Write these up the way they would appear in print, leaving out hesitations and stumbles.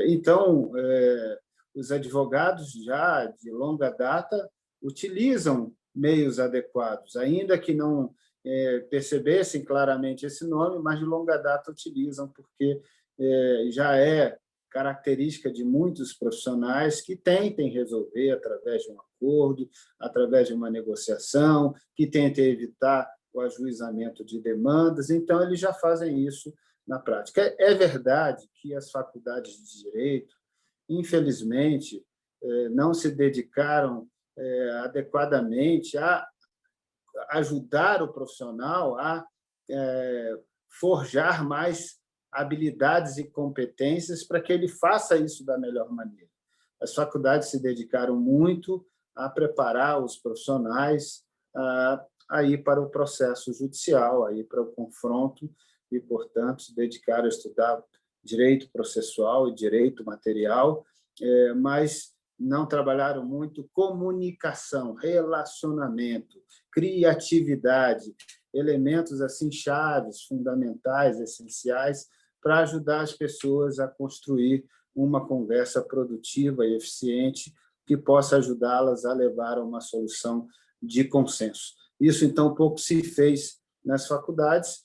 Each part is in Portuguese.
Então, os advogados já de longa data utilizam meios adequados, ainda que não percebessem claramente esse nome, mas de longa data utilizam, porque já é característica de muitos profissionais que tentem resolver através de um acordo, através de uma negociação, que tentem evitar o ajuizamento de demandas. Então, eles já fazem isso na prática. É verdade que as faculdades de direito, infelizmente, não se dedicaram adequadamente a ajudar o profissional a forjar mais habilidades e competências para que ele faça isso da melhor maneira. As faculdades se dedicaram muito a preparar os profissionais a ir para o processo judicial, a ir para o confronto e, portanto, se dedicaram a estudar direito processual e direito material, mas não trabalharam muito comunicação, relacionamento, criatividade, elementos assim chaves, fundamentais, essenciais, para ajudar as pessoas a construir uma conversa produtiva e eficiente que possa ajudá-las a levar a uma solução de consenso. Isso, então, pouco se fez nas faculdades,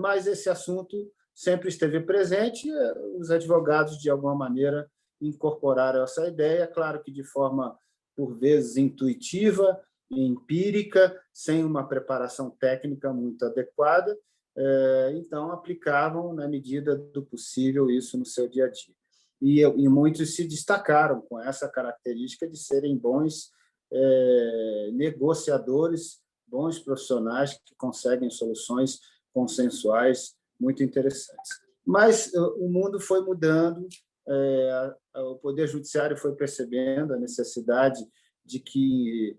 mas esse assunto sempre esteve presente e os advogados, de alguma maneira, incorporaram essa ideia, claro que de forma, por vezes, intuitiva e empírica, sem uma preparação técnica muito adequada, então aplicavam, na medida do possível, isso no seu dia a dia. E muitos se destacaram com essa característica de serem bons negociadores, bons profissionais que conseguem soluções consensuais muito interessantes. Mas o mundo foi mudando, o Poder Judiciário foi percebendo a necessidade de que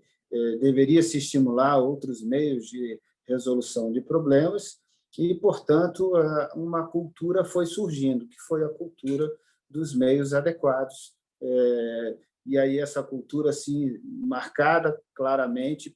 deveria se estimular outros meios de resolução de problemas e, portanto, uma cultura foi surgindo, que foi a cultura dos meios adequados. E aí essa cultura assim, marcada claramente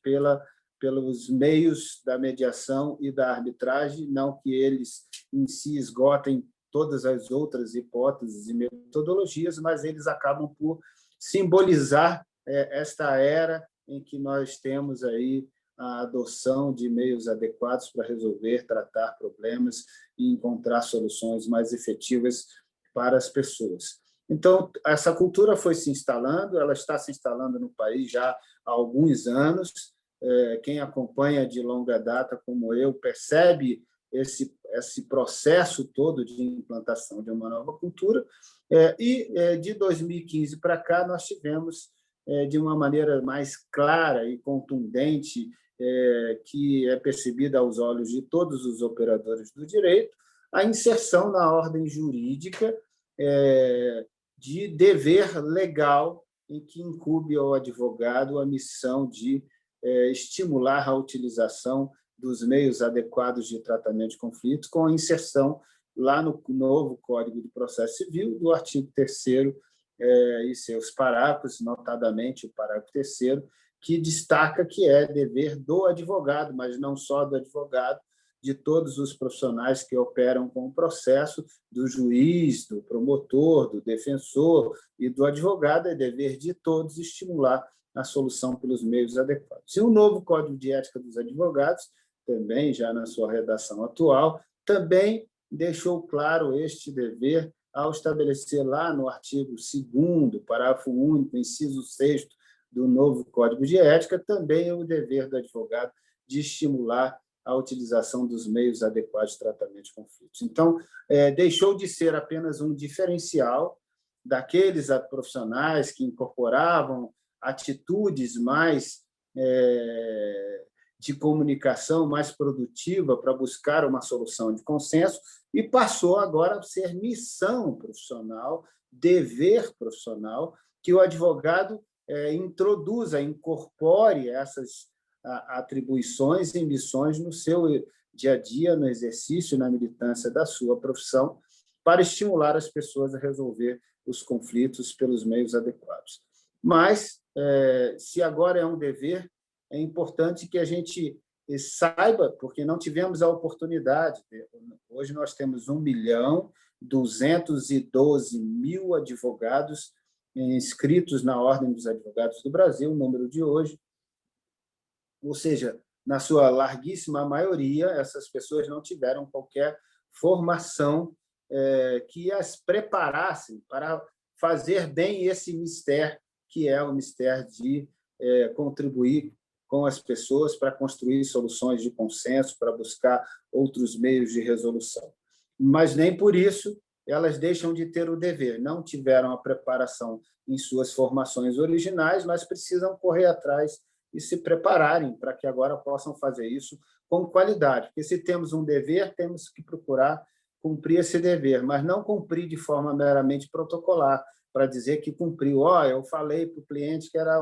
pelos meios da mediação e da arbitragem, não que eles em si esgotem todas as outras hipóteses e metodologias, mas eles acabam por simbolizar esta era em que nós temos aí a adoção de meios adequados para resolver, tratar problemas e encontrar soluções mais efetivas para as pessoas. Então, essa cultura foi se instalando, ela está se instalando no país já há alguns anos. Quem acompanha de longa data, como eu, percebe esse processo todo de implantação de uma nova cultura. E de 2015 para cá, nós tivemos, de uma maneira mais clara e contundente, que é percebida aos olhos de todos os operadores do direito, a inserção na ordem jurídica de dever legal em que incumbe ao advogado a missão de estimular a utilização dos meios adequados de tratamento de conflitos, com a inserção lá no novo Código de Processo Civil do artigo 3º e seus parágrafos, notadamente o parágrafo 3º, que destaca que é dever do advogado, mas não só do advogado, de todos os profissionais que operam com o processo, do juiz, do promotor, do defensor e do advogado, é dever de todos estimular a solução pelos meios adequados. E o novo Código de Ética dos Advogados, também já na sua redação atual, também deixou claro este dever ao estabelecer lá no artigo 2º, parágrafo único, inciso 6º do novo Código de Ética, também o dever do advogado de estimular a utilização dos meios adequados de tratamento de conflitos. Então, deixou de ser apenas um diferencial daqueles profissionais que incorporavam atitudes mais de comunicação mais produtiva para buscar uma solução de consenso e passou agora a ser missão profissional, dever profissional, que o advogado introduza, incorpore essas atribuições e missões no seu dia a dia, no exercício, na militância da sua profissão, para estimular as pessoas a resolver os conflitos pelos meios adequados. Mas, se agora é um dever, é importante que a gente saiba, porque não tivemos a oportunidade. Hoje nós temos 1 milhão 212 mil advogados inscritos na Ordem dos Advogados do Brasil, o número de hoje. Ou seja, na sua larguíssima maioria, essas pessoas não tiveram qualquer formação que as preparasse para fazer bem esse mistério, que é o mistério de contribuir com as pessoas para construir soluções de consenso, para buscar outros meios de resolução. Mas nem por isso elas deixam de ter o dever. Não tiveram a preparação em suas formações originais, mas precisam correr atrás e se prepararem para que agora possam fazer isso com qualidade. Porque se temos um dever, temos que procurar cumprir esse dever, mas não cumprir de forma meramente protocolar, para dizer que cumpriu. Eu falei para o cliente que era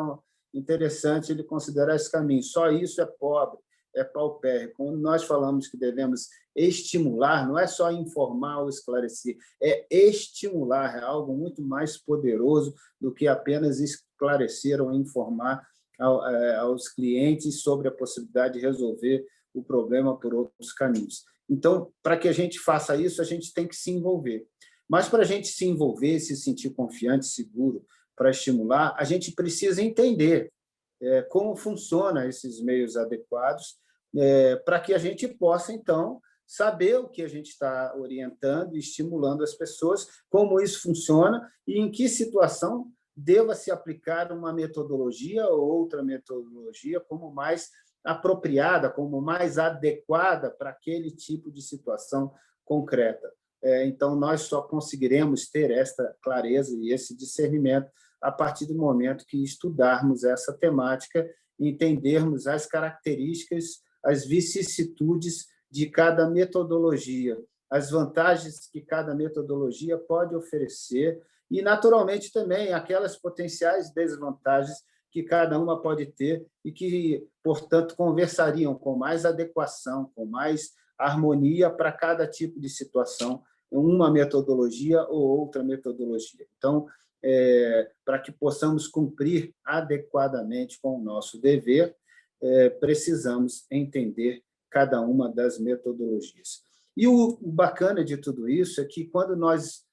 interessante ele considerar esse caminho. Só isso é pobre, é paupérrimo. Quando nós falamos que devemos estimular, não é só informar ou esclarecer, é estimular, é algo muito mais poderoso do que apenas esclarecer ou informar aos clientes sobre a possibilidade de resolver o problema por outros caminhos. Então, para que a gente faça isso, a gente tem que se envolver. Mas, para a gente se envolver, se sentir confiante, seguro, para estimular, a gente precisa entender como funcionam esses meios adequados para que a gente possa, então, saber o que a gente está orientando e estimulando as pessoas, como isso funciona e em que situação deva se aplicar uma metodologia ou outra metodologia como mais apropriada, como mais adequada para aquele tipo de situação concreta. Então, nós só conseguiremos ter esta clareza e esse discernimento a partir do momento que estudarmos essa temática e entendermos as características, as vicissitudes de cada metodologia, as vantagens que cada metodologia pode oferecer e, naturalmente, também aquelas potenciais desvantagens que cada uma pode ter e que, portanto, conversariam com mais adequação, com mais harmonia para cada tipo de situação, uma metodologia ou outra metodologia. Então, para que possamos cumprir adequadamente com o nosso dever, precisamos entender cada uma das metodologias. E o bacana de tudo isso é que, quando nós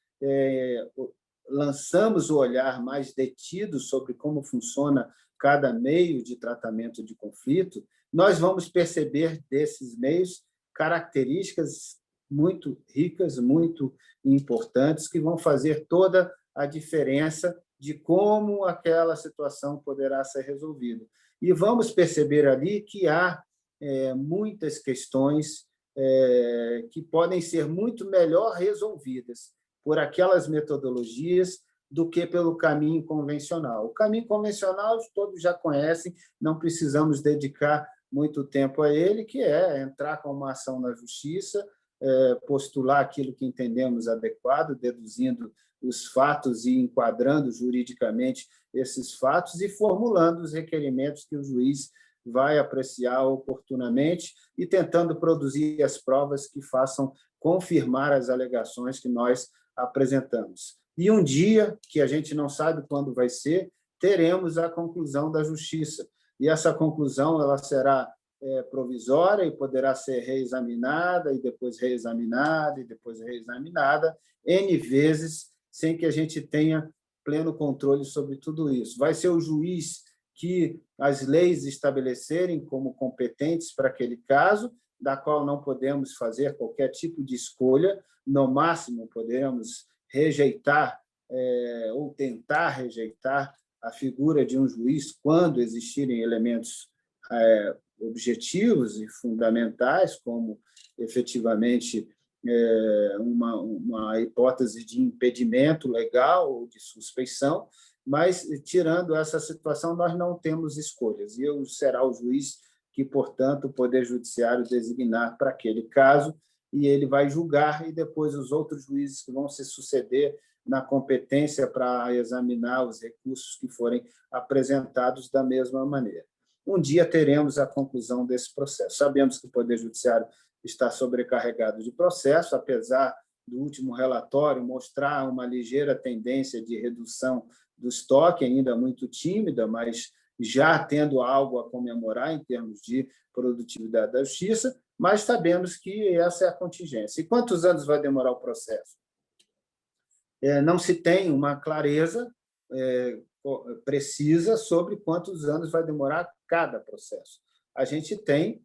lançamos o olhar mais detido sobre como funciona cada meio de tratamento de conflito, nós vamos perceber desses meios características muito ricas, muito importantes, que vão fazer toda a diferença de como aquela situação poderá ser resolvida. E vamos perceber ali que há muitas questões que podem ser muito melhor resolvidas por aquelas metodologias do que pelo caminho convencional. O caminho convencional todos já conhecem, não precisamos dedicar muito tempo a ele, que é entrar com uma ação na justiça, postular aquilo que entendemos adequado, deduzindo os fatos e enquadrando juridicamente esses fatos e formulando os requerimentos que o juiz vai apreciar oportunamente e tentando produzir as provas que façam confirmar as alegações que nós apresentamos. E um dia, que a gente não sabe quando vai ser, teremos a conclusão da justiça. E essa conclusão ela será provisória e poderá ser reexaminada, e depois reexaminada, e depois reexaminada, N vezes, sem que a gente tenha pleno controle sobre tudo isso. Vai ser o juiz que as leis estabelecerem como competentes para aquele caso, da qual não podemos fazer qualquer tipo de escolha, no máximo podemos rejeitar ou tentar rejeitar a figura de um juiz quando existirem elementos objetivos e fundamentais, como efetivamente uma hipótese de impedimento legal ou de suspeição, mas, tirando essa situação, nós não temos escolhas. E será o juiz que, portanto, o Poder Judiciário designar para aquele caso, e ele vai julgar, e depois os outros juízes que vão se suceder na competência para examinar os recursos que forem apresentados da mesma maneira. Um dia teremos a conclusão desse processo. Sabemos que o Poder Judiciário está sobrecarregado de processo, apesar do último relatório mostrar uma ligeira tendência de redução do estoque, ainda muito tímida, mas já tendo algo a comemorar em termos de produtividade da justiça, mas sabemos que essa é a contingência. E quantos anos vai demorar o processo? não se tem uma clareza precisa sobre quantos anos vai demorar cada processo. A gente tem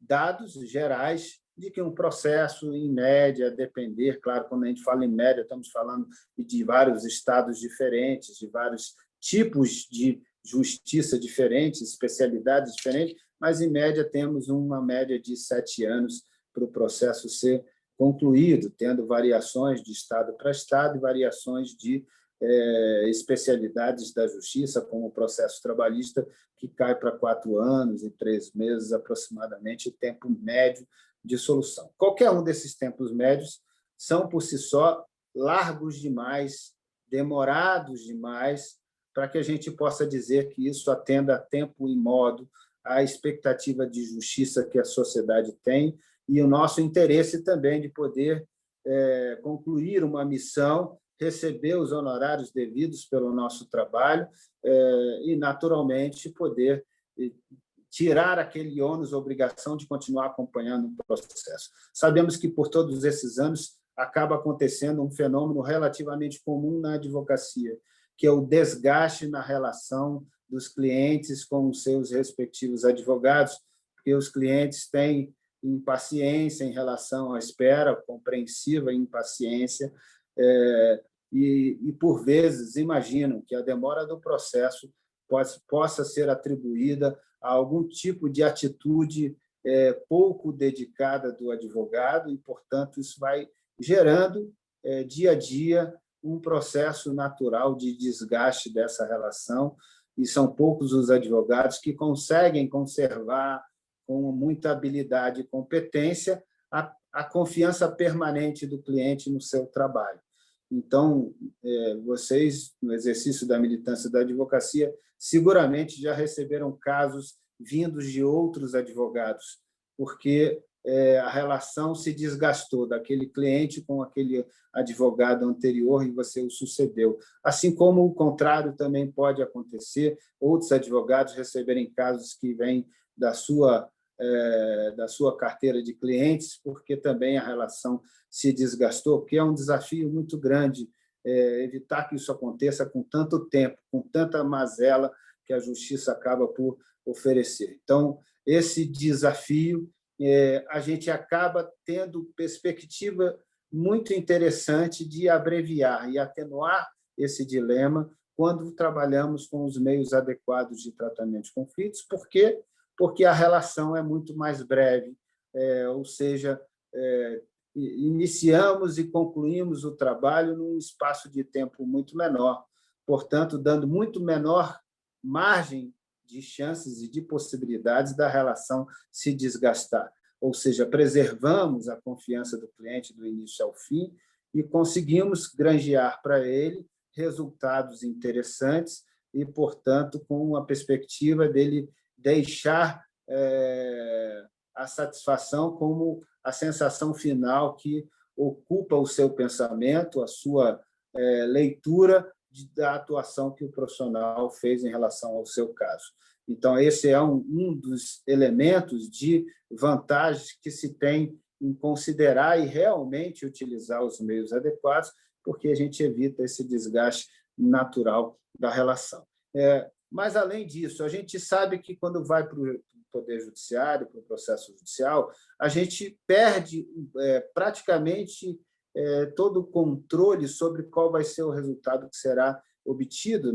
dados gerais de que um processo, em média, depender, claro, quando a gente fala em média, estamos falando de vários estados diferentes, de vários tipos de justiça diferentes, especialidades diferentes, mas, em média, temos uma média de 7 anos para o processo ser concluído, tendo variações de estado para estado e variações de especialidades da justiça, como o processo trabalhista, que cai para 4 anos e 3 meses, aproximadamente, o tempo médio de solução. Qualquer um desses tempos médios são, por si só, largos demais, demorados demais, para que a gente possa dizer que isso atenda a tempo e modo à expectativa de justiça que a sociedade tem e o nosso interesse também de poder concluir uma missão, receber os honorários devidos pelo nosso trabalho e, naturalmente, poder tirar aquele ônus, obrigação de continuar acompanhando o processo. Sabemos que, por todos esses anos, acaba acontecendo um fenômeno relativamente comum na advocacia, que é o desgaste na relação dos clientes com os seus respectivos advogados, porque os clientes têm impaciência em relação à espera, compreensiva impaciência, e, por vezes, imaginam que a demora do processo possa ser atribuída a algum tipo de atitude pouco dedicada do advogado e, portanto, isso vai gerando, dia a dia, um processo natural de desgaste dessa relação, e são poucos os advogados que conseguem conservar, com muita habilidade e competência, a confiança permanente do cliente no seu trabalho. Então, vocês, no exercício da militância da advocacia, seguramente já receberam casos vindos de outros advogados, porque a relação se desgastou daquele cliente com aquele advogado anterior e você o sucedeu. Assim como o contrário também pode acontecer, outros advogados receberem casos que vêm da sua carteira de clientes, porque também a relação se desgastou, porque é um desafio muito grande evitar que isso aconteça com tanto tempo, com tanta mazela que a justiça acaba por oferecer. Então, esse desafio, a gente acaba tendo perspectiva muito interessante de abreviar e atenuar esse dilema quando trabalhamos com os meios adequados de tratamento de conflitos, porque a relação é muito mais breve, ou seja, iniciamos e concluímos o trabalho num espaço de tempo muito menor, portanto, dando muito menor margem de chances e de possibilidades da relação se desgastar. Ou seja, preservamos a confiança do cliente do início ao fim e conseguimos granjear para ele resultados interessantes e, portanto, com a perspectiva dele deixar a satisfação como a sensação final que ocupa o seu pensamento, a sua leitura da atuação que o profissional fez em relação ao seu caso. Então, esse é um dos elementos de vantagens que se tem em considerar e realmente utilizar os meios adequados, porque a gente evita esse desgaste natural da relação. Mas, além disso, a gente sabe que, quando vai para o Poder Judiciário, para o processo judicial, a gente perde praticamente todo o controle sobre qual vai ser o resultado que será obtido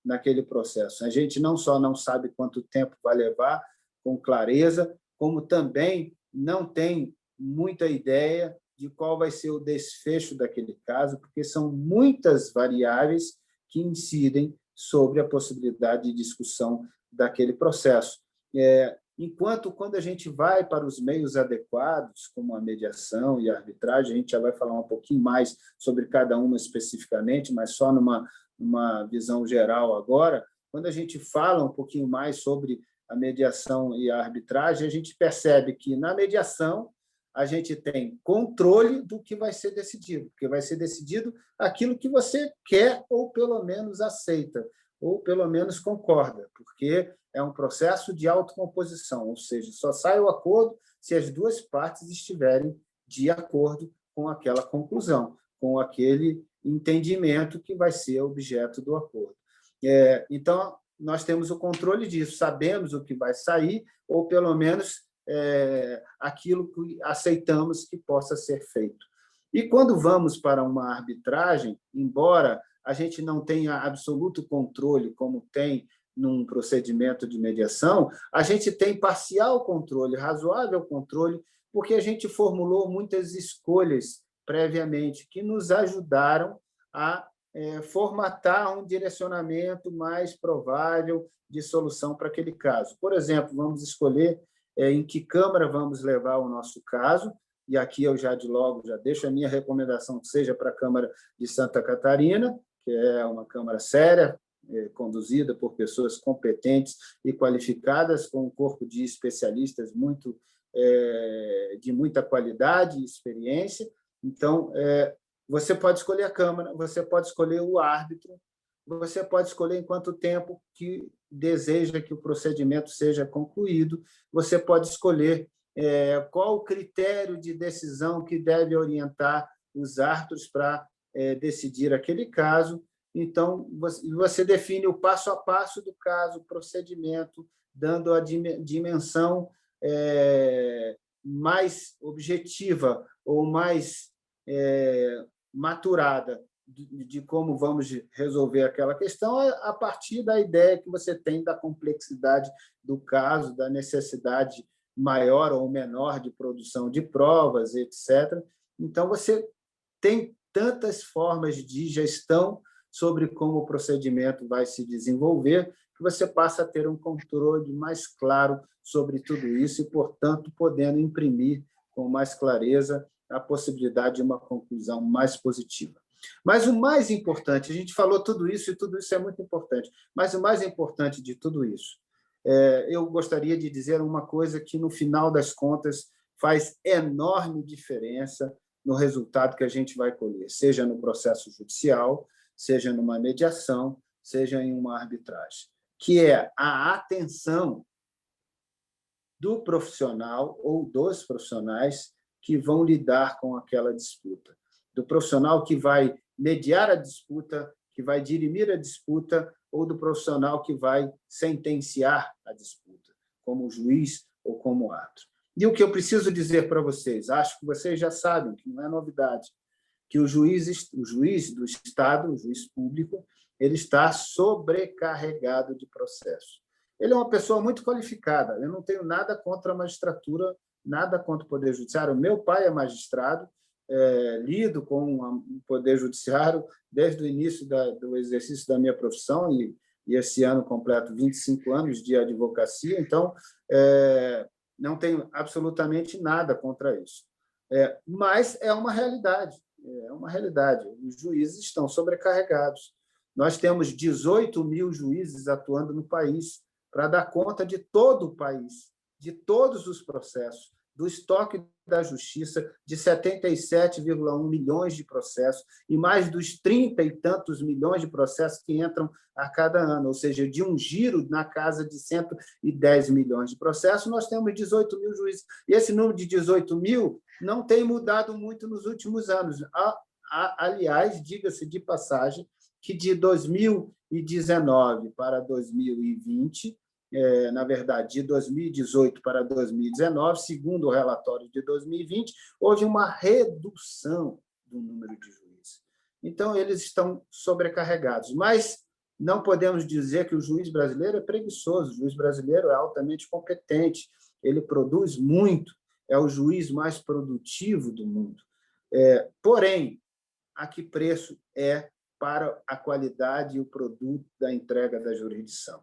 naquele processo. A gente não só não sabe quanto tempo vai levar com clareza, como também não tem muita ideia de qual vai ser o desfecho daquele caso, porque são muitas variáveis que incidem sobre a possibilidade de discussão daquele processo. Enquanto, quando a gente vai para os meios adequados, como a mediação e a arbitragem, a gente já vai falar um pouquinho mais sobre cada uma especificamente, mas só numa visão geral agora. Quando a gente fala um pouquinho mais sobre a mediação e a arbitragem, a gente percebe que, na mediação, a gente tem controle do que vai ser decidido, porque vai ser decidido aquilo que você quer ou, pelo menos, aceita, ou, pelo menos, concorda, porque é um processo de autocomposição, ou seja, só sai o acordo se as duas partes estiverem de acordo com aquela conclusão. com aquele entendimento que vai ser objeto do acordo. Então, nós temos o controle disso, sabemos o que vai sair, ou, pelo menos, aquilo que aceitamos que possa ser feito. E, quando vamos para uma arbitragem, embora a gente não tenha absoluto controle, como tem num procedimento de mediação, a gente tem parcial controle, razoável controle, porque a gente formulou muitas escolhas previamente que nos ajudaram a formatar um direcionamento mais provável de solução para aquele caso. Por exemplo, vamos escolher em que Câmara vamos levar o nosso caso, e aqui eu já de logo já deixo a minha recomendação que seja para a Câmara de Santa Catarina, que é uma Câmara séria, conduzida por pessoas competentes e qualificadas, com um corpo de especialistas de muita qualidade e experiência. Então, você pode escolher a Câmara, você pode escolher o árbitro, você pode escolher em quanto tempo que deseja que o procedimento seja concluído, você pode escolher qual o critério de decisão que deve orientar os árbitros para decidir aquele caso. Então, você define o passo a passo do caso, o procedimento, dando a dimensão mais objetiva ou mais maturada de como vamos resolver aquela questão a partir da ideia que você tem da complexidade do caso, da necessidade maior ou menor de produção de provas, etc. Então, você tem tantas formas de gestão sobre como o procedimento vai se desenvolver, que você passa a ter um controle mais claro sobre tudo isso e, portanto, podendo imprimir com mais clareza a possibilidade de uma conclusão mais positiva. Mas o mais importante, a gente falou tudo isso, e tudo isso é muito importante, mas o mais importante de tudo isso, eu gostaria de dizer uma coisa que, no final das contas, faz enorme diferença no resultado que a gente vai colher, seja no processo judicial, seja numa mediação, seja em uma arbitragem, que é a atenção do profissional ou dos profissionais que vão lidar com aquela disputa, do profissional que vai mediar a disputa, que vai dirimir a disputa, ou do profissional que vai sentenciar a disputa, como juiz ou como árbitro. E o que eu preciso dizer para vocês, acho que vocês já sabem, que não é novidade, que o juiz do Estado, o juiz público, ele está sobrecarregado de processo. Ele é uma pessoa muito qualificada, eu não tenho nada contra a magistratura, nada contra o Poder Judiciário. Meu pai é magistrado, lido com o Poder Judiciário desde o início do exercício da minha profissão, e esse ano completo 25 anos de advocacia, então não tenho absolutamente nada contra isso. Mas é uma realidade. Os juízes estão sobrecarregados. Nós temos 18 mil juízes atuando no país para dar conta de todo o país, de todos os processos, do estoque da Justiça, de 77,1 milhões de processos e mais dos 30 e tantos milhões de processos que entram a cada ano, ou seja, de um giro na casa de 110 milhões de processos, nós temos 18 mil juízes. E esse número de 18 mil não tem mudado muito nos últimos anos. Aliás, diga-se de passagem, que de 2019 para 2020, na verdade, de 2018 para 2019, segundo o relatório de 2020, houve uma redução do número de juízes. Então, eles estão sobrecarregados. Mas não podemos dizer que o juiz brasileiro é preguiçoso. O juiz brasileiro é altamente competente, ele produz muito, é o juiz mais produtivo do mundo. Porém, a que preço é para a qualidade e o produto da entrega da jurisdição?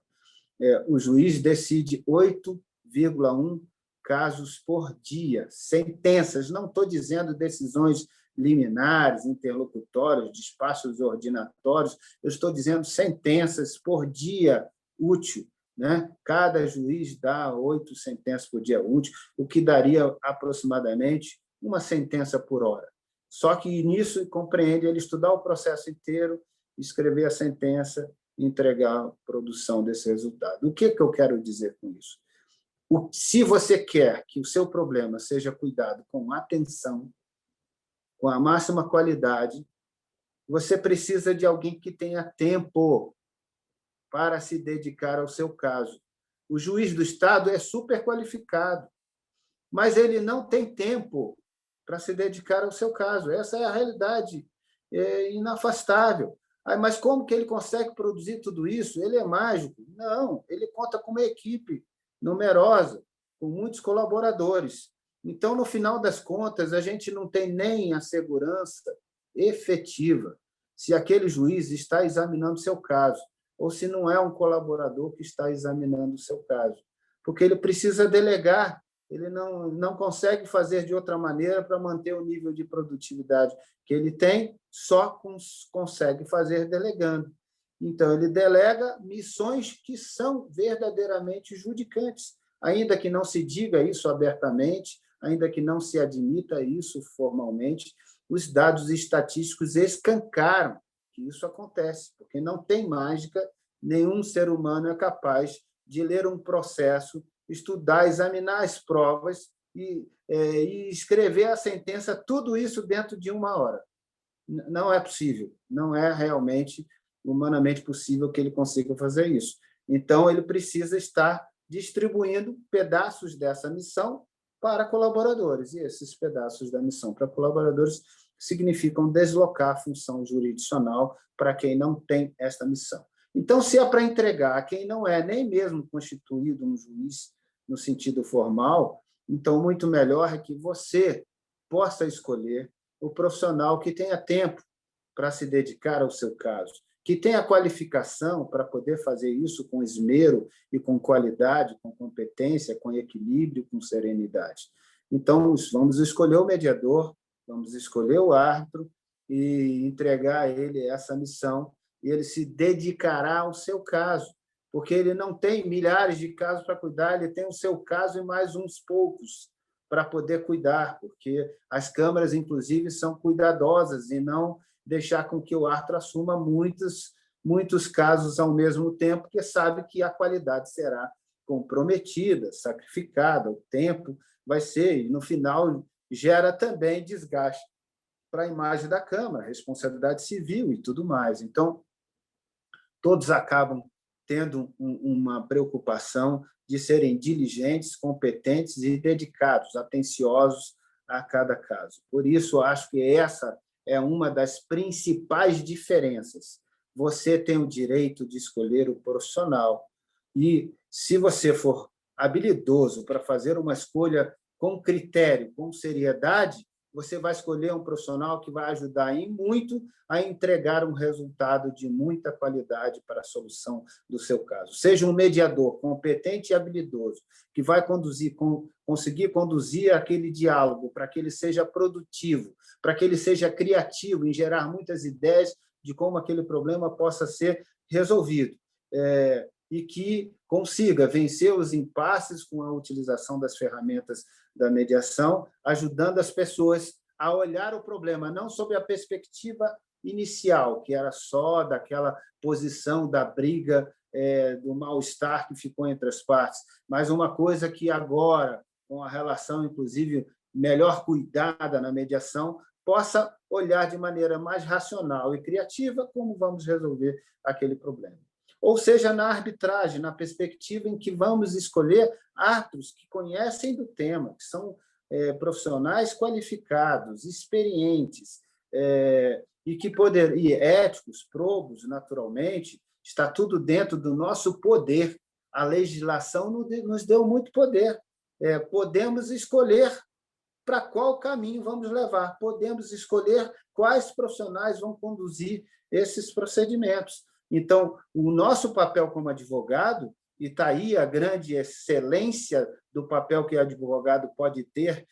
O juiz decide 8,1 casos por dia, sentenças, não estou dizendo decisões liminares, interlocutórias, despachos ordinatórios, eu estou dizendo sentenças por dia útil. Né? Cada juiz dá 8 sentenças por dia útil, o que daria aproximadamente uma sentença por hora. Só que nisso compreende ele estudar o processo inteiro, escrever a sentença, entregar a produção desse resultado. O que eu quero dizer com isso? Se você quer que o seu problema seja cuidado com atenção, com a máxima qualidade, você precisa de alguém que tenha tempo para se dedicar ao seu caso. O juiz do Estado é super qualificado, mas ele não tem tempo para se dedicar ao seu caso. Essa é a realidade inafastável. Mas como que ele consegue produzir tudo isso? Ele é mágico? Não, ele conta com uma equipe numerosa, com muitos colaboradores. Então, no final das contas, a gente não tem nem a segurança efetiva se aquele juiz está examinando seu caso ou se não é um colaborador que está examinando o seu caso. Porque ele precisa delegar, ele não consegue fazer de outra maneira para manter o nível de produtividade que ele tem, só consegue fazer delegando. Então, ele delega missões que são verdadeiramente judicantes, ainda que não se diga isso abertamente, ainda que não se admita isso formalmente, os dados estatísticos escancaram que isso acontece, porque não tem mágica, nenhum ser humano é capaz de ler um processo, estudar, examinar as provas e escrever a sentença, tudo isso dentro de 1 hora. Não é possível, não é realmente humanamente possível que ele consiga fazer isso. Então, ele precisa estar distribuindo pedaços dessa missão para colaboradores, e esses pedaços da missão para colaboradores significam deslocar a função jurisdicional para quem não tem esta missão. Então, se é para entregar a quem não é nem mesmo constituído um juiz no sentido formal, então muito melhor é que você possa escolher o profissional que tenha tempo para se dedicar ao seu caso, que tenha qualificação para poder fazer isso com esmero e com qualidade, com competência, com equilíbrio, com serenidade. Então, vamos escolher o mediador, vamos escolher o árbitro e entregar a ele essa missão, e ele se dedicará ao seu caso, porque ele não tem milhares de casos para cuidar, ele tem o seu caso e mais uns poucos para poder cuidar, porque as câmaras, inclusive, são cuidadosas e não deixar com que o árbitro assuma muitos casos ao mesmo tempo, porque sabe que a qualidade será comprometida, sacrificada, o tempo vai ser, e no final gera também desgaste para a imagem da Câmara, responsabilidade civil e tudo mais. Então, todos acabam tendo uma preocupação de serem diligentes, competentes e dedicados, atenciosos a cada caso. Por isso, acho que essa é uma das principais diferenças. Você tem o direito de escolher o profissional e, se você for habilidoso para fazer uma escolha com critério, com seriedade, você vai escolher um profissional que vai ajudar em muito a entregar um resultado de muita qualidade para a solução do seu caso. Seja um mediador competente e habilidoso, que vai conseguir conduzir aquele diálogo para que ele seja produtivo, para que ele seja criativo em gerar muitas ideias de como aquele problema possa ser resolvido. E que consiga vencer os impasses com a utilização das ferramentas da mediação, ajudando as pessoas a olhar o problema não sob a perspectiva inicial, que era só daquela posição da briga, do mal-estar que ficou entre as partes, mas uma coisa que agora, com a relação, inclusive, melhor cuidada na mediação, possa olhar de maneira mais racional e criativa como vamos resolver aquele problema. Ou seja, na arbitragem, na perspectiva em que vamos escolher árbitros que conhecem do tema, que são profissionais qualificados, experientes, e éticos, probos, naturalmente, está tudo dentro do nosso poder. A legislação nos deu muito poder. Podemos escolher para qual caminho vamos levar, podemos escolher quais profissionais vão conduzir esses procedimentos. Então, o nosso papel como advogado, e está aí a grande excelência do papel que o advogado pode ter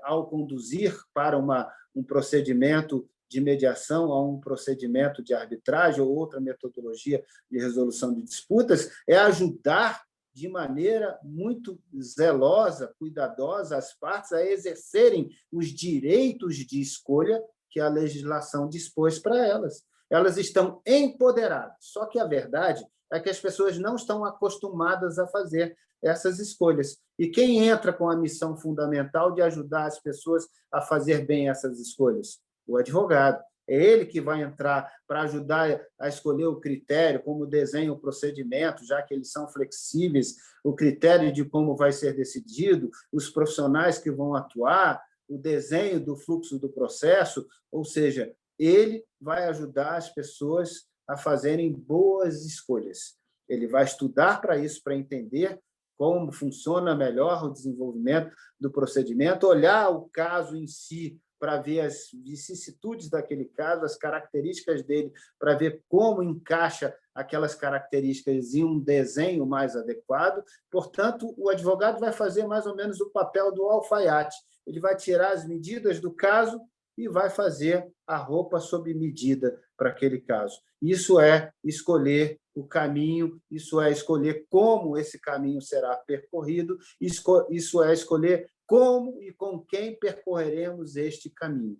ao conduzir para um procedimento de mediação, a um procedimento de arbitragem ou outra metodologia de resolução de disputas, é ajudar de maneira muito zelosa, cuidadosa, as partes a exercerem os direitos de escolha que a legislação dispôs para elas. Elas estão empoderadas. Só que a verdade é que as pessoas não estão acostumadas a fazer essas escolhas. E quem entra com a missão fundamental de ajudar as pessoas a fazer bem essas escolhas? O advogado. É ele que vai entrar para ajudar a escolher o critério, como desenha o procedimento, já que eles são flexíveis, o critério de como vai ser decidido, os profissionais que vão atuar, o desenho do fluxo do processo, ou seja, ele vai ajudar as pessoas a fazerem boas escolhas. Ele vai estudar para isso, para entender como funciona melhor o desenvolvimento do procedimento, olhar o caso em si para ver as vicissitudes daquele caso, as características dele, para ver como encaixa aquelas características em um desenho mais adequado. Portanto, o advogado vai fazer mais ou menos o papel do alfaiate. Ele vai tirar as medidas do caso e vai fazer a roupa sob medida para aquele caso. Isso é escolher o caminho, isso é escolher como esse caminho será percorrido, isso é escolher como e com quem percorreremos este caminho.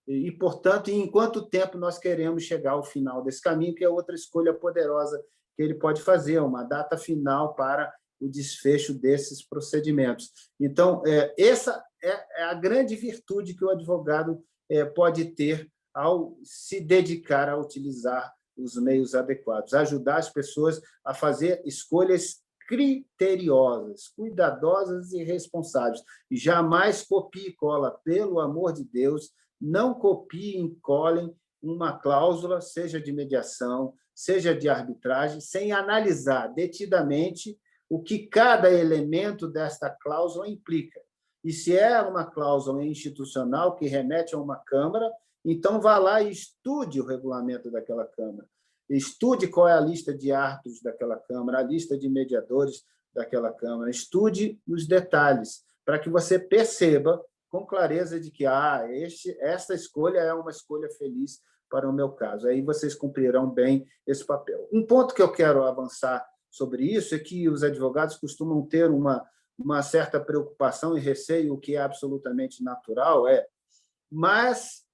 E, portanto, em quanto tempo nós queremos chegar ao final desse caminho, que é outra escolha poderosa que ele pode fazer, uma data final para o desfecho desses procedimentos. Então, essa é a grande virtude que o advogado pode ter ao se dedicar a utilizar os meios adequados, ajudar as pessoas a fazer escolhas criteriosas, cuidadosas e responsáveis. E jamais copie e cola, pelo amor de Deus, não copiem e colem uma cláusula, seja de mediação, seja de arbitragem, sem analisar detidamente o que cada elemento desta cláusula implica. E se é uma cláusula institucional que remete a uma Câmara, então vá lá e estude o regulamento daquela Câmara. Estude qual é a lista de árbitros daquela Câmara, a lista de mediadores daquela Câmara. Estude os detalhes, para que você perceba com clareza de que esta escolha é uma escolha feliz para o meu caso. Aí vocês cumprirão bem esse papel. Um ponto que eu quero avançar sobre isso é que os advogados costumam ter uma certa preocupação e receio, o que é absolutamente natural, mas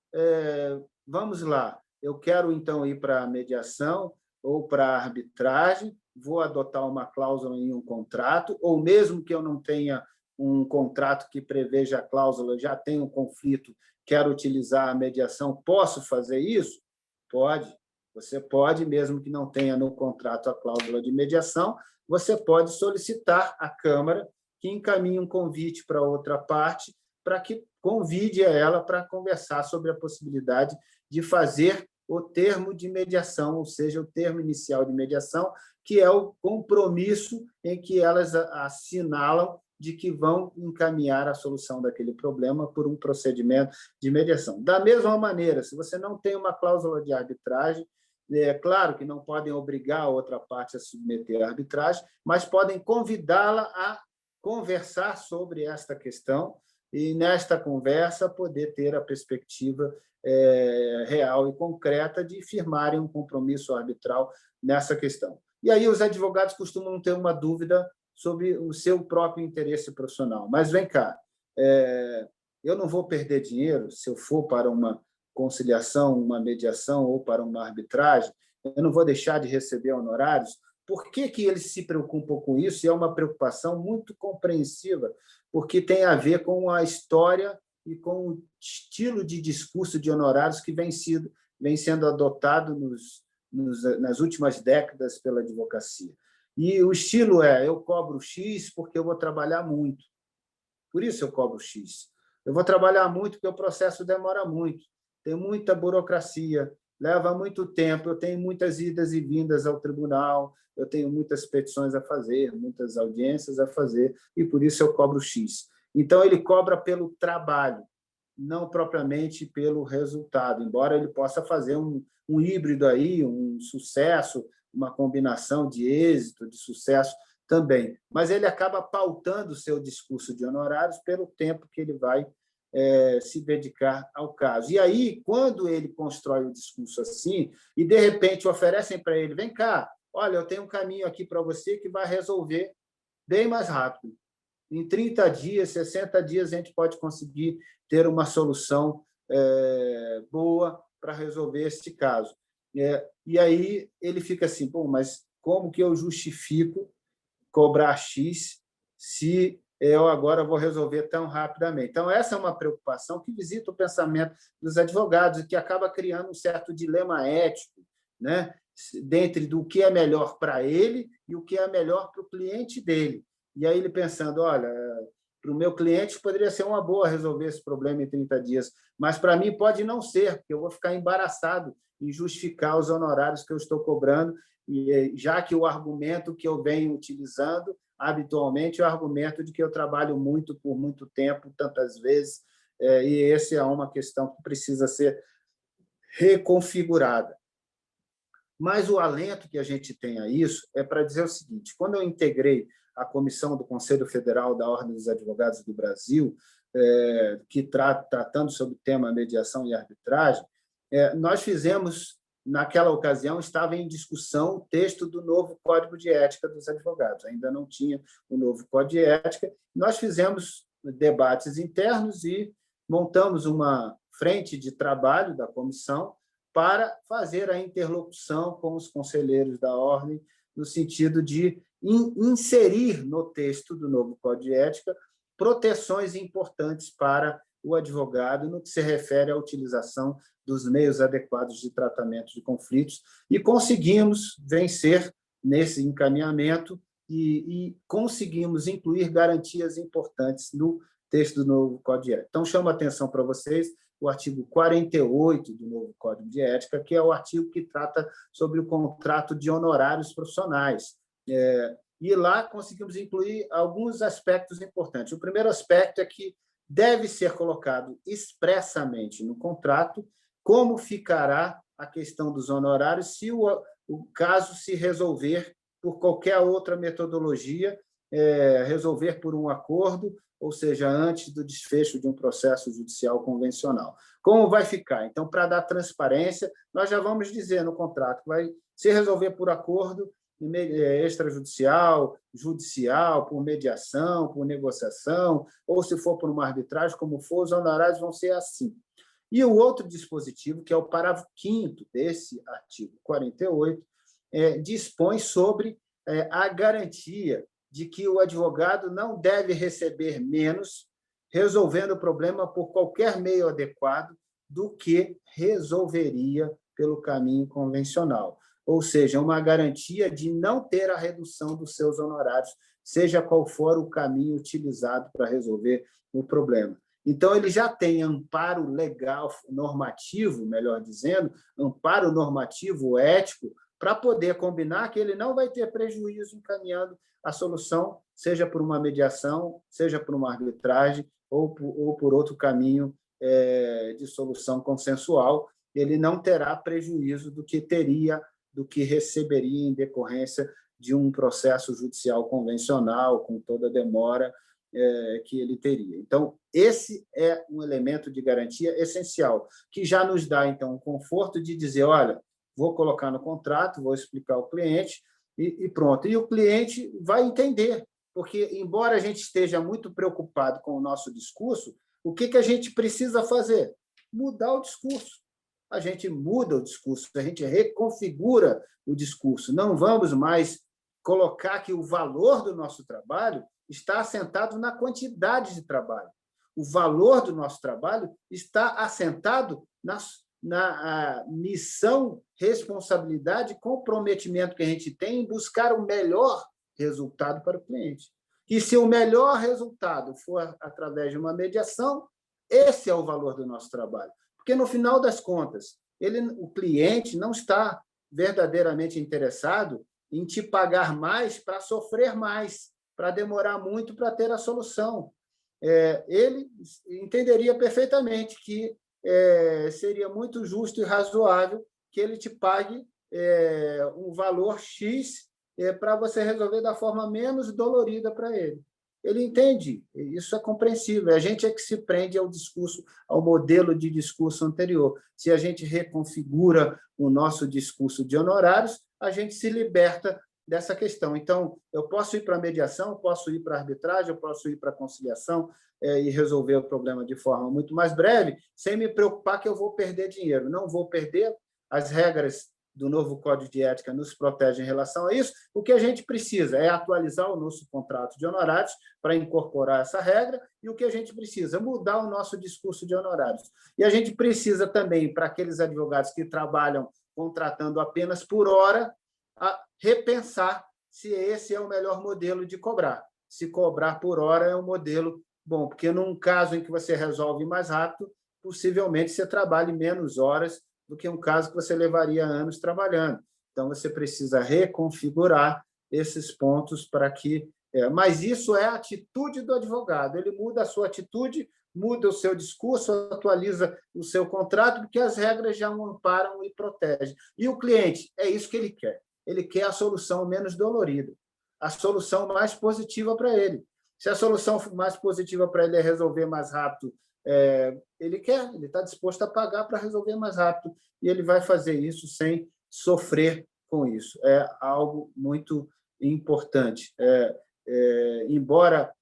vamos lá, eu quero então ir para a mediação ou para a arbitragem, vou adotar uma cláusula em um contrato, ou mesmo que eu não tenha um contrato que preveja a cláusula, já tenho um conflito, quero utilizar a mediação, posso fazer isso? Pode. Você pode, mesmo que não tenha no contrato a cláusula de mediação, você pode solicitar à Câmara que encaminhe um convite para outra parte, para que convide ela para conversar sobre a possibilidade de fazer o termo de mediação, ou seja, o termo inicial de mediação, que é o compromisso em que elas assinalam de que vão encaminhar a solução daquele problema por um procedimento de mediação. Da mesma maneira, se você não tem uma cláusula de arbitragem, é claro que não podem obrigar a outra parte a submeter à arbitragem, mas podem convidá-la a conversar sobre esta questão e, nesta conversa, poder ter a perspectiva real e concreta de firmarem um compromisso arbitral nessa questão. E aí os advogados costumam ter uma dúvida sobre o seu próprio interesse profissional. Mas vem cá, eu não vou perder dinheiro se eu for para uma conciliação, uma mediação ou para uma arbitragem, eu não vou deixar de receber honorários. Por que eles se preocupam com isso? E é uma preocupação muito compreensiva, porque tem a ver com a história e com o estilo de discurso de honorários que vem sendo adotado nas últimas décadas pela advocacia. E o estilo eu cobro X porque eu vou trabalhar muito. Por isso eu cobro X. Eu vou trabalhar muito porque o processo demora muito. Tem muita burocracia, leva muito tempo, eu tenho muitas idas e vindas ao tribunal, eu tenho muitas petições a fazer, muitas audiências a fazer, e por isso eu cobro X. Então, ele cobra pelo trabalho, não propriamente pelo resultado, embora ele possa fazer um híbrido aí, um sucesso, uma combinação de êxito, de sucesso também. Mas ele acaba pautando o seu discurso de honorários pelo tempo que ele vai se dedicar ao caso. E aí, quando ele constrói o discurso assim, e, de repente, oferecem para ele, vem cá, olha, eu tenho um caminho aqui para você que vai resolver bem mais rápido. Em 30 dias, 60 dias, a gente pode conseguir ter uma solução boa para resolver este caso. E aí ele fica assim, mas como que eu justifico cobrar X se eu agora vou resolver tão rapidamente. Então, essa é uma preocupação que visita o pensamento dos advogados e que acaba criando um certo dilema ético, né? Dentre do que é melhor para ele e o que é melhor para o cliente dele. E aí ele pensando, olha, para o meu cliente poderia ser uma boa resolver esse problema em 30 dias, mas para mim pode não ser, porque eu vou ficar embaraçado em justificar os honorários que eu estou cobrando, já que o argumento que eu venho utilizando habitualmente é o argumento de que eu trabalho muito por muito tempo, tantas vezes, e essa é uma questão que precisa ser reconfigurada. Mas o alento que a gente tem a isso é para dizer o seguinte: quando eu integrei a comissão do Conselho Federal da Ordem dos Advogados do Brasil, que tratando sobre o tema mediação e arbitragem, nós fizemos, naquela ocasião, estava em discussão o texto do novo Código de Ética dos Advogados, ainda não tinha o novo Código de Ética. Nós fizemos debates internos e montamos uma frente de trabalho da comissão para fazer a interlocução com os conselheiros da ordem, no sentido de inserir no texto do novo Código de Ética proteções importantes para o advogado no que se refere à utilização dos meios adequados de tratamento de conflitos, e conseguimos vencer nesse encaminhamento e conseguimos incluir garantias importantes no texto do novo Código de Ética. Então, chamo a atenção para vocês o artigo 48 do novo Código de Ética, que é o artigo que trata sobre o contrato de honorários profissionais. E lá conseguimos incluir alguns aspectos importantes. O primeiro aspecto é que deve ser colocado expressamente no contrato como ficará a questão dos honorários se o caso se resolver por qualquer outra metodologia, resolver por um acordo, ou seja, antes do desfecho de um processo judicial convencional. Como vai ficar? Então, para dar transparência, nós já vamos dizer no contrato que vai se resolver por acordo extrajudicial, judicial, por mediação, por negociação, ou se for por uma arbitragem, como for, os honorários vão ser assim. E o outro dispositivo, que é o parágrafo 5º desse artigo 48, dispõe sobre a garantia de que o advogado não deve receber menos resolvendo o problema por qualquer meio adequado do que resolveria pelo caminho convencional. Ou seja, uma garantia de não ter a redução dos seus honorários, seja qual for o caminho utilizado para resolver o problema. Então, ele já tem amparo legal, normativo, melhor dizendo, amparo normativo ético, para poder combinar que ele não vai ter prejuízo encaminhando a solução, seja por uma mediação, seja por uma arbitragem ou por outro caminho de solução consensual. Ele não terá prejuízo do que receberia em decorrência de um processo judicial convencional, com toda a demora que ele teria. Então, esse é um elemento de garantia essencial, que já nos dá, então, o conforto de dizer, olha, vou colocar no contrato, vou explicar ao cliente e pronto. E o cliente vai entender, porque, embora a gente esteja muito preocupado com o nosso discurso, o que a gente precisa fazer? Mudar o discurso. A gente muda o discurso, a gente reconfigura o discurso. Não vamos mais colocar que o valor do nosso trabalho está assentado na quantidade de trabalho. O valor do nosso trabalho está assentado na missão, responsabilidade, comprometimento que a gente tem em buscar o melhor resultado para o cliente. E se o melhor resultado for através de uma mediação, esse é o valor do nosso trabalho. Porque, no final das contas, o cliente não está verdadeiramente interessado em te pagar mais para sofrer mais, para demorar muito para ter a solução. Ele entenderia perfeitamente que seria muito justo e razoável que ele te pague um valor X para você resolver da forma menos dolorida para ele. Ele entende, isso é compreensível. A gente é que se prende ao discurso, ao modelo de discurso anterior. Se a gente reconfigura o nosso discurso de honorários, a gente se liberta dessa questão. Então, eu posso ir para a mediação, eu posso ir para a arbitragem, eu posso ir para a conciliação e resolver o problema de forma muito mais breve, sem me preocupar que eu vou perder dinheiro. Não vou perder, as regras do novo Código de Ética nos protege em relação a isso. O que a gente precisa é atualizar o nosso contrato de honorários para incorporar essa regra, e o que a gente precisa é mudar o nosso discurso de honorários. E a gente precisa também, para aqueles advogados que trabalham contratando apenas por hora, repensar se esse é o melhor modelo de cobrar. Se cobrar por hora é um modelo bom, porque num caso em que você resolve mais rápido, possivelmente você trabalhe menos horas do que um caso que você levaria anos trabalhando. Então, você precisa reconfigurar esses pontos para que... Mas isso é a atitude do advogado. Ele muda a sua atitude, muda o seu discurso, atualiza o seu contrato, porque as regras já o amparam e protegem. E o cliente, é isso que ele quer. Ele quer a solução menos dolorida, a solução mais positiva para ele. Se a solução mais positiva para ele é resolver mais rápido, ele quer, ele está disposto a pagar para resolver mais rápido, e ele vai fazer isso sem sofrer com isso. É algo muito importante. Embora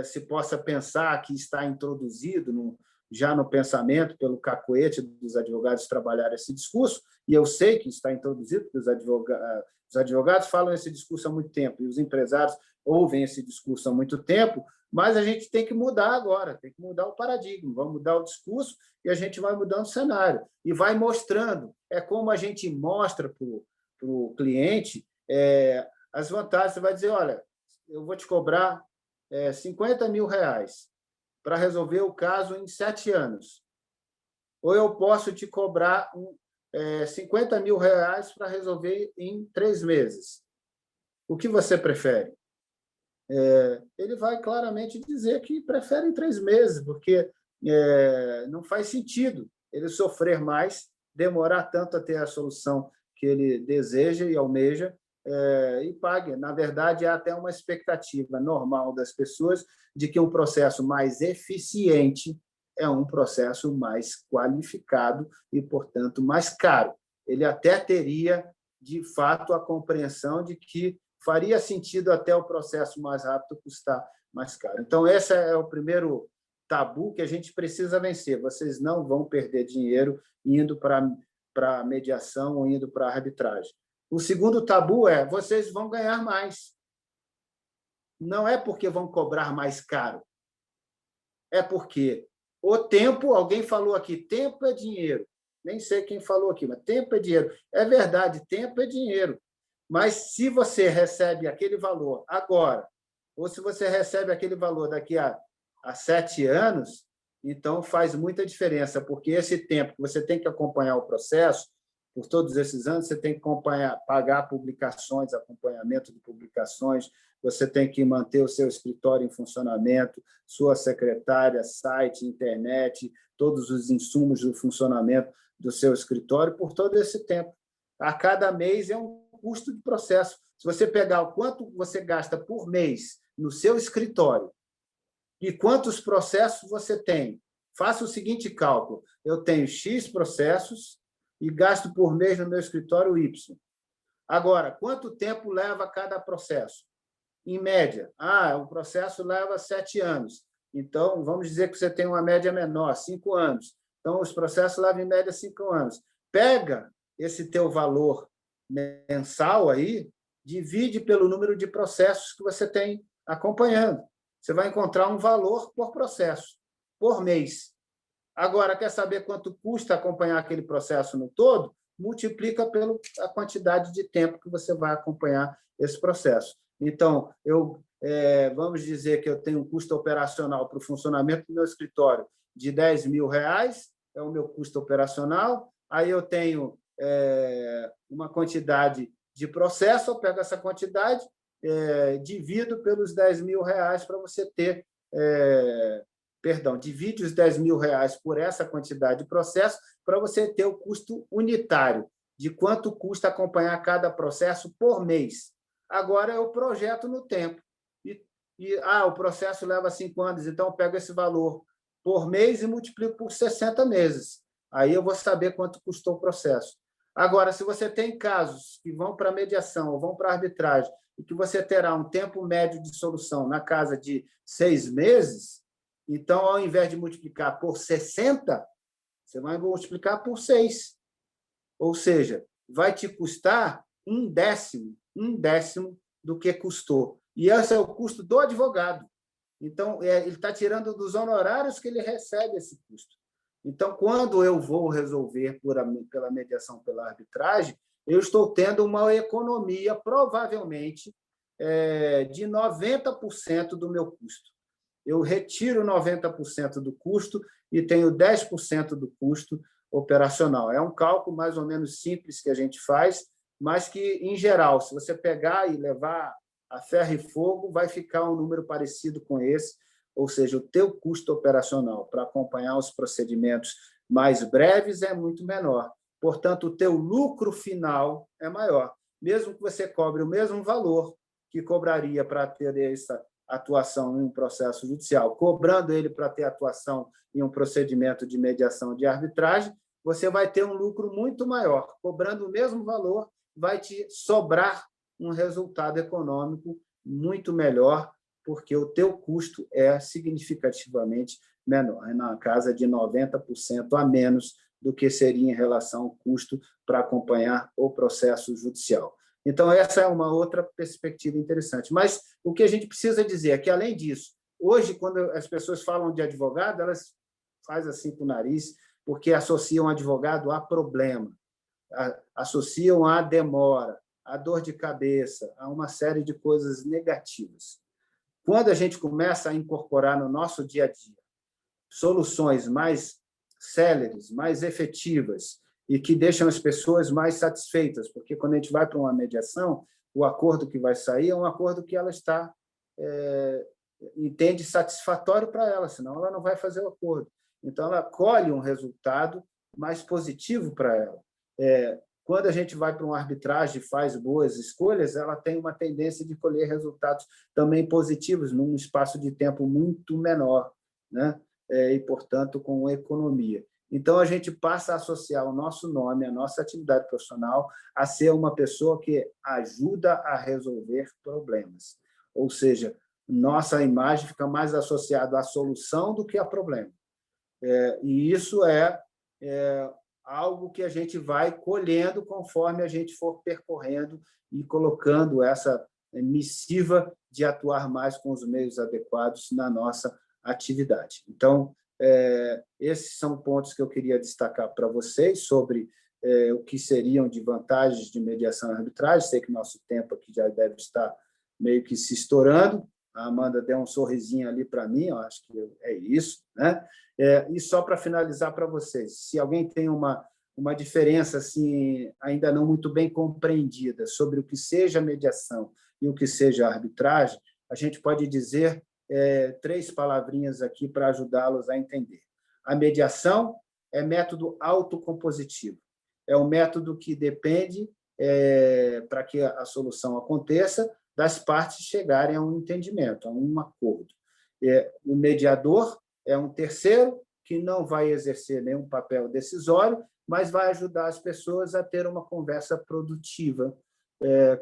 se possa pensar que está introduzido já no pensamento, pelo cacoete dos advogados trabalhar esse discurso, e eu sei que está introduzido, porque os advogados falam esse discurso há muito tempo, e os empresários ouvem esse discurso há muito tempo, mas a gente tem que mudar agora, tem que mudar o paradigma, vamos mudar o discurso e a gente vai mudando o cenário. E vai mostrando, é como a gente mostra para o cliente as vantagens. Você vai dizer, olha, eu vou te cobrar R$50 mil para resolver o caso em 7 anos. Ou eu posso te cobrar R$50 mil para resolver em 3 meses. O que você prefere? Ele vai claramente dizer que prefere em 3 meses, porque não faz sentido ele sofrer mais, demorar tanto a ter a solução que ele deseja e almeja, e pague. Na verdade, há até uma expectativa normal das pessoas de que um processo mais eficiente é um processo mais qualificado e, portanto, mais caro. Ele até teria, de fato, a compreensão de que faria sentido até o processo mais rápido custar mais caro. Então, esse é o primeiro tabu que a gente precisa vencer. Vocês não vão perder dinheiro indo para a mediação ou indo para a arbitragem. O segundo tabu é: vocês vão ganhar mais. Não é porque vão cobrar mais caro. É porque o tempo, alguém falou aqui, tempo é dinheiro. Nem sei quem falou aqui, mas tempo é dinheiro. É verdade, tempo é dinheiro. Mas se você recebe aquele valor agora, ou se você recebe aquele valor daqui a 7 anos, então faz muita diferença, porque esse tempo que você tem que acompanhar o processo, por todos esses anos, você tem que pagar publicações, acompanhamento de publicações, você tem que manter o seu escritório em funcionamento, sua secretária, site, internet, todos os insumos do funcionamento do seu escritório por todo esse tempo. A cada mês é um custo de processo. Se você pegar o quanto você gasta por mês no seu escritório e quantos processos você tem, faça o seguinte cálculo: eu tenho X processos e gasto por mês no meu escritório Y. Agora, quanto tempo leva cada processo? Em média, o processo leva 7 anos. Então, vamos dizer que você tem uma média menor, 5 anos. Então, os processos levam, em média, 5 anos. Pega esse teu valor mensal aí, divide pelo número de processos que você tem acompanhando. Você vai encontrar um valor por processo, por mês. Agora, quer saber quanto custa acompanhar aquele processo no todo? Multiplica pela quantidade de tempo que você vai acompanhar esse processo. Então, vamos dizer que eu tenho um custo operacional para o funcionamento do meu escritório de R$10 mil, é o meu custo operacional. Aí eu tenho uma quantidade de processo, eu pego essa quantidade, divido pelos R$10 mil para você ter... divide os R$10 mil por essa quantidade de processo para você ter o custo unitário de quanto custa acompanhar cada processo por mês. Agora, eu projeto no tempo. O processo leva 5 anos, então eu pego esse valor por mês e multiplico por 60 meses. Aí eu vou saber quanto custou o processo. Agora, se você tem casos que vão para a mediação ou vão para a arbitragem e que você terá um tempo médio de solução na casa de 6 meses, então, ao invés de multiplicar por 60, você vai multiplicar por 6. Ou seja, vai te custar um décimo do que custou. E esse é o custo do advogado. Então, ele está tirando dos honorários que ele recebe esse custo. Então, quando eu vou resolver pela mediação, pela arbitragem, eu estou tendo uma economia, provavelmente, de 90% do meu custo. Eu retiro 90% do custo e tenho 10% do custo operacional. É um cálculo mais ou menos simples que a gente faz, mas que, em geral, se você pegar e levar a ferro e fogo, vai ficar um número parecido com esse, ou seja, o teu custo operacional para acompanhar os procedimentos mais breves é muito menor. Portanto, o teu lucro final é maior, mesmo que você cobre o mesmo valor que cobraria para ter essa atuação em um processo judicial, cobrando ele para ter atuação em um procedimento de mediação de arbitragem, você vai ter um lucro muito maior. Cobrando o mesmo valor, vai te sobrar um resultado econômico muito melhor, porque o teu custo é significativamente menor, é na casa de 90% a menos do que seria em relação ao custo para acompanhar o processo judicial. Então, essa é uma outra perspectiva interessante. Mas o que a gente precisa dizer é que, além disso, hoje, quando as pessoas falam de advogado, elas fazem assim com o nariz, porque associam advogado a problema, associam a demora, a dor de cabeça, a uma série de coisas negativas. Quando a gente começa a incorporar no nosso dia a dia soluções mais céleres, mais efetivas e que deixam as pessoas mais satisfeitas, porque quando a gente vai para uma mediação, o acordo que vai sair é um acordo que ela entende satisfatório para ela, senão ela não vai fazer o acordo. Então, ela colhe um resultado mais positivo para ela. Quando a gente vai para uma arbitragem e faz boas escolhas, ela tem uma tendência de colher resultados também positivos num espaço de tempo muito menor, né? E, portanto, com economia. Então, a gente passa a associar o nosso nome, a nossa atividade profissional, a ser uma pessoa que ajuda a resolver problemas. Ou seja, nossa imagem fica mais associada à solução do que a problema. E isso é algo que a gente vai colhendo conforme a gente for percorrendo e colocando essa missiva de atuar mais com os meios adequados na nossa atividade. Então, esses são pontos que eu queria destacar para vocês sobre o que seriam de vantagens de mediação e arbitragem. Sei que nosso tempo aqui já deve estar meio que se estourando. A Amanda deu um sorrisinho ali para mim, eu acho que é isso, né? E só para finalizar para vocês, se alguém tem uma diferença assim, ainda não muito bem compreendida sobre o que seja mediação e o que seja arbitragem, a gente pode dizer 3 palavrinhas aqui para ajudá-los a entender. A mediação é método autocompositivo. É um método que depende, para que a solução aconteça, das partes chegarem a um entendimento, a um acordo. O mediador é um terceiro que não vai exercer nenhum papel decisório, mas vai ajudar as pessoas a ter uma conversa produtiva,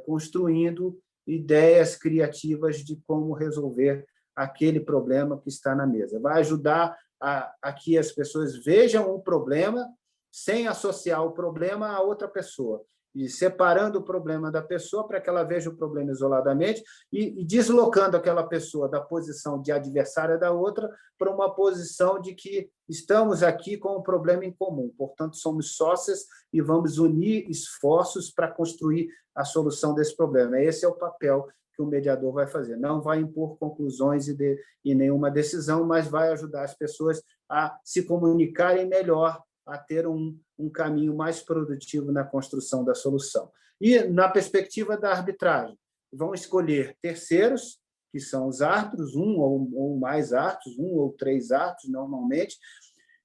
construindo ideias criativas de como resolver aquele problema que está na mesa. Vai ajudar a que as pessoas vejam o problema sem associar o problema a outra pessoa, e separando o problema da pessoa para que ela veja o problema isoladamente e deslocando aquela pessoa da posição de adversária da outra para uma posição de que estamos aqui com um problema em comum, portanto, somos sócias e vamos unir esforços para construir a solução desse problema. Esse é o papel que o mediador vai fazer. Não vai impor conclusões e nenhuma decisão, mas vai ajudar as pessoas a se comunicarem melhor, a ter um caminho mais produtivo na construção da solução. E, na perspectiva da arbitragem, vão escolher terceiros, que são os árbitros, um ou mais árbitros, 1 ou 3 árbitros, normalmente,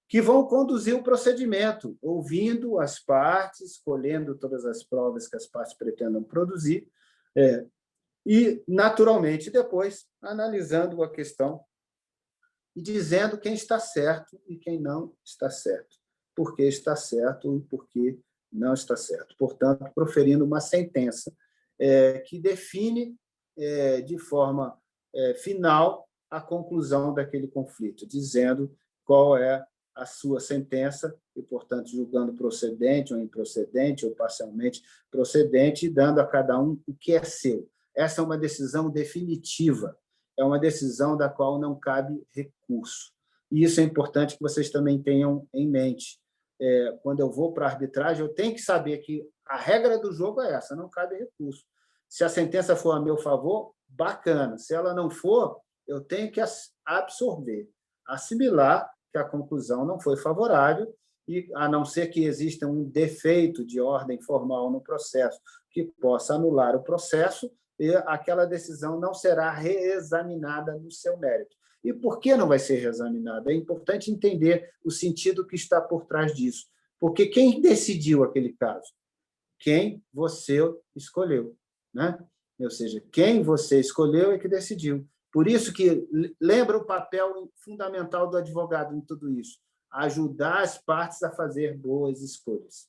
que vão conduzir o procedimento, ouvindo as partes, colhendo todas as provas que as partes pretendam produzir, e, naturalmente, depois, analisando a questão e dizendo quem está certo e quem não está certo, por que está certo e por que não está certo. Portanto, proferindo uma sentença que define de forma final a conclusão daquele conflito, dizendo qual é a sua sentença e, portanto, julgando procedente ou improcedente ou parcialmente procedente, e dando a cada um o que é seu. Essa é uma decisão definitiva, é uma decisão da qual não cabe recurso. E isso é importante que vocês também tenham em mente. Quando eu vou para a arbitragem, eu tenho que saber que a regra do jogo é essa, não cabe recurso. Se a sentença for a meu favor, bacana. Se ela não for, eu tenho que absorver, assimilar que a conclusão não foi favorável, e a não ser que exista um defeito de ordem formal no processo que possa anular o processo, e aquela decisão não será reexaminada no seu mérito. E por que não vai ser reexaminada? É importante entender o sentido que está por trás disso. Porque quem decidiu aquele caso? Quem você escolheu, né? Ou seja, quem você escolheu é que decidiu. Por isso que lembra o papel fundamental do advogado em tudo isso, ajudar as partes a fazer boas escolhas.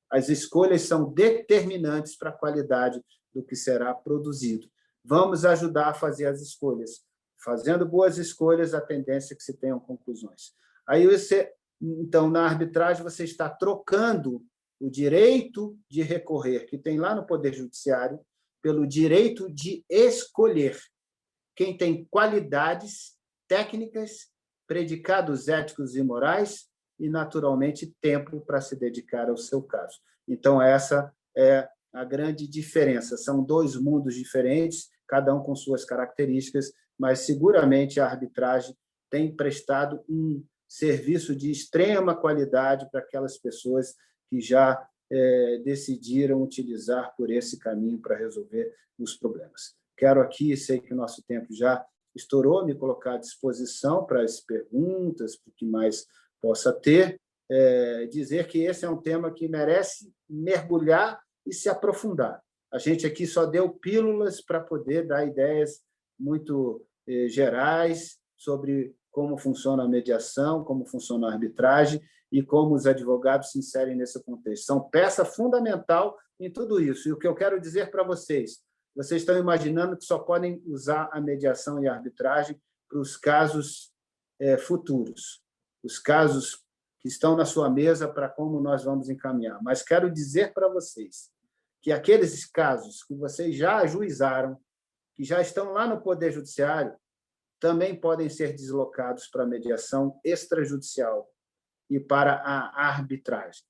As escolhas são determinantes para a qualidade do que será produzido. Vamos ajudar a fazer as escolhas. Fazendo boas escolhas, a tendência é que se tenham conclusões. Aí então, na arbitragem, você está trocando o direito de recorrer, que tem lá no Poder Judiciário, pelo direito de escolher quem tem qualidades técnicas, predicados éticos e morais e, naturalmente, tempo para se dedicar ao seu caso. Então, essa é a grande diferença. São dois mundos diferentes, cada um com suas características, mas, seguramente, a arbitragem tem prestado um serviço de extrema qualidade para aquelas pessoas que já decidiram utilizar por esse caminho para resolver os problemas. Quero aqui, sei que o nosso tempo já estourou, me colocar à disposição para as perguntas, para o que mais possa ter, dizer que esse é um tema que merece mergulhar e se aprofundar. A gente aqui só deu pílulas para poder dar ideias muito gerais sobre como funciona a mediação, como funciona a arbitragem e como os advogados se inserem nesse contexto. São peça fundamental em tudo isso. E o que eu quero dizer para vocês estão imaginando que só podem usar a mediação e a arbitragem para os casos futuros, os casos que estão na sua mesa para como nós vamos encaminhar. Mas quero dizer para vocês que aqueles casos que vocês já ajuizaram, que já estão lá no Poder Judiciário, também podem ser deslocados para a mediação extrajudicial e para a arbitragem.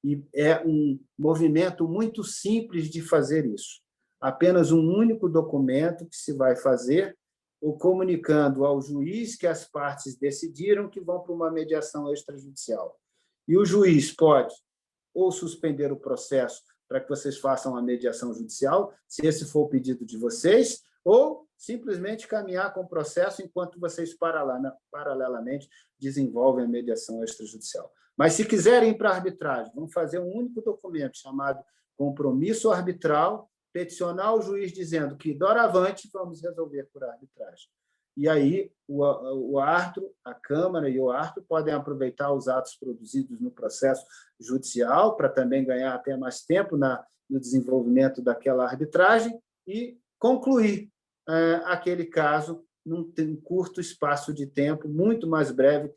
E é um movimento muito simples de fazer isso. Apenas um único documento que se vai fazer, ou comunicando ao juiz que as partes decidiram que vão para uma mediação extrajudicial. E o juiz pode ou suspender o processo para que vocês façam a mediação judicial, se esse for o pedido de vocês, ou simplesmente caminhar com o processo enquanto vocês paralelamente desenvolvem a mediação extrajudicial. Mas, se quiserem ir para a arbitragem, vão fazer um único documento chamado compromisso arbitral, peticionar o juiz dizendo que, doravante, vamos resolver por arbitragem. E aí o árbitro, a Câmara e o árbitro podem aproveitar os atos produzidos no processo judicial para também ganhar até mais tempo no desenvolvimento daquela arbitragem e concluir aquele caso num curto espaço de tempo, muito mais breve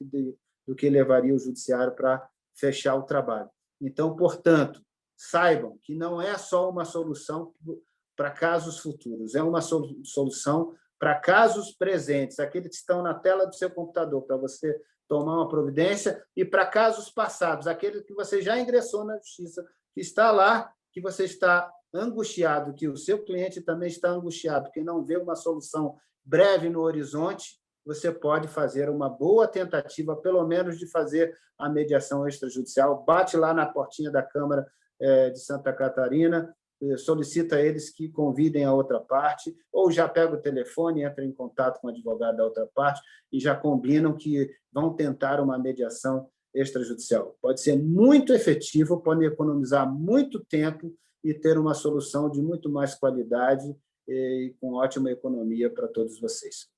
do que levaria o judiciário para fechar o trabalho. Então, portanto, saibam que não é só uma solução para casos futuros, é uma solução para casos presentes, aqueles que estão na tela do seu computador, para você tomar uma providência, e para casos passados, aquele que você já ingressou na justiça, que está lá, que você está angustiado, que o seu cliente também está angustiado, que não vê uma solução breve no horizonte, você pode fazer uma boa tentativa, pelo menos, de fazer a mediação extrajudicial. Bate lá na portinha da Câmara de Santa Catarina, solicita a eles que convidem a outra parte, ou já pega o telefone, entra em contato com o advogado da outra parte e já combinam que vão tentar uma mediação extrajudicial. Pode ser muito efetivo, pode economizar muito tempo e ter uma solução de muito mais qualidade e com ótima economia para todos vocês.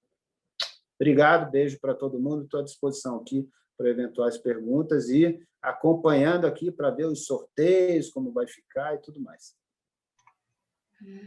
Obrigado, beijo para todo mundo, estou à disposição aqui para eventuais perguntas e acompanhando aqui para ver os sorteios, como vai ficar e tudo mais.